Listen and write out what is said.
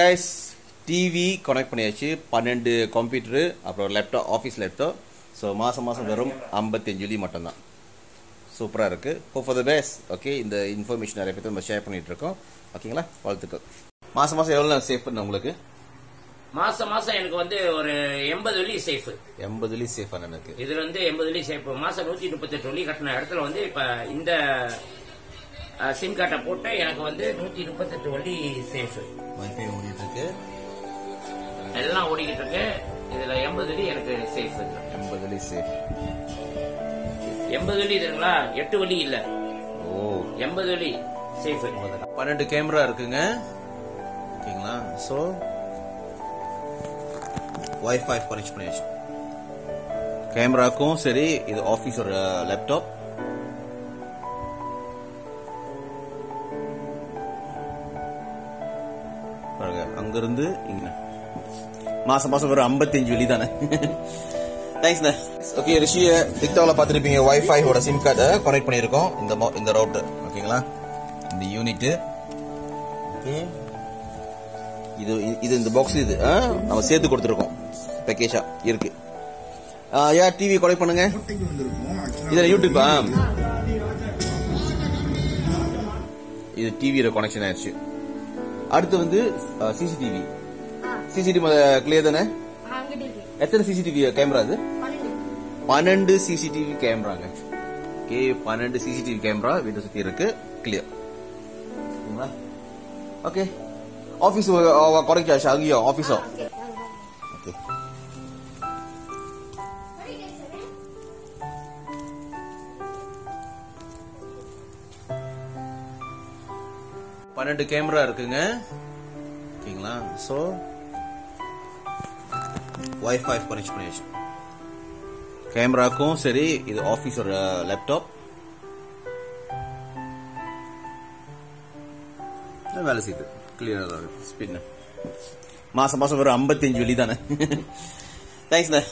guys, TV connect பண்ணியாச்சு. 12 computer அப்புறம் laptop, office laptop. So மாதம் வெறும் 55 வெள்ளி மட்டும்தான். சூப்பராக இருக்குது. Hope for the best. Okay, இந்த இன்ஃபர்மேஷன் நிறைய பேர் நம்ம ஷேர் பண்ணிகிட்டு இருக்கோம். ஓகேங்களா, வாழ்த்துக்கள். மாதம் எவ்வளோ சேஃப் பண்ண உங்களுக்கு? மாசம் எனக்கு வந்து ஒரு 80 வெள்ளி சேஃப். 80 வெள்ளி சேஃப் எனக்கு. இதுல வந்து 80 வெள்ளி சேஃப். மாசம் 138 வெள்ளி கட்டின இடத்துல வந்து இப்ப இந்த சிம் கார்டை போட்டு எனக்கு வந்து 138 வெள்ளி சேஃப். வைஃபை ஓடிட்டு இருக்கு, எல்லாம் ஓடிக்கிட்டு இருக்கு. இதுல 80 வெள்ளி எனக்கு சேஃப். 80 வெள்ளி சேஃப். 80 வெள்ளி இதுங்களா, 8 வெள்ளி இல்ல. ஓ, 80 வெள்ளி சேஃப். 12 கேமரா இருக்குங்க. ஓகேங்களா, ஸோ வைஃபை கனெக்ட் பண்ணியாச்சு. கேமராக்கும் சரி, இது ஆஃபீஸ் ஒரு லேப்டாப். பாருங்க, அங்கிருந்து இங்க மாசம் ஒரு 55 வெள்ளி தானே. தேங்க்ஸ்ண்ணே. ஓகே, ரிஷிய டிக்டாக்ல பார்த்துருப்பீங்க. வைஃபையோட சிம் கார்டை கனெக்ட் பண்ணியிருக்கோம். இந்த ரவுட்டர். ஓகேங்களா, இந்த யூனிட். ஓகே, இது இந்த பாக்ஸ் இது நம்ம சேர்த்து கொடுத்துருக்கோம். பேக்கேஜா இருக்கு. டிவி கனெக்ட் பண்ணுங்க. இதுல யூடியூப்பா, இது டிவியோட கனெக்ஷன் ஆயிடுச்சு. அடுத்து வந்து சிசிடிவி. கிளியர் தானே? எத்தனை சிசிடிவி கேமரா? இது 12 சிசிடிவி கேமராங்க. ஓகே, 12 சிசிடிவி கேமரா வீட்டை சுத்தி இருக்கு. கிளியர். ஓகே, ஆபீஸ் குறைக்காச்சு. அங்கேயோ ஆபீஸோ. ஓகே, பன்னெண்டு கேமரா இருக்குங்க. ஓகேங்களா, ஸோ வைஃபை கனெக்ட் பண்ணியாச்சு. கேமராக்கும் சரி, இது ஆஃபீஸ் ஒரு லேப்டாப். வேலை செய்யுது. கிளியரா இருக்கு. ஸ்பின். மாசம் ஒரு 55 வெள்ளி தானே. தேங்க்ஸ்ண்ணே.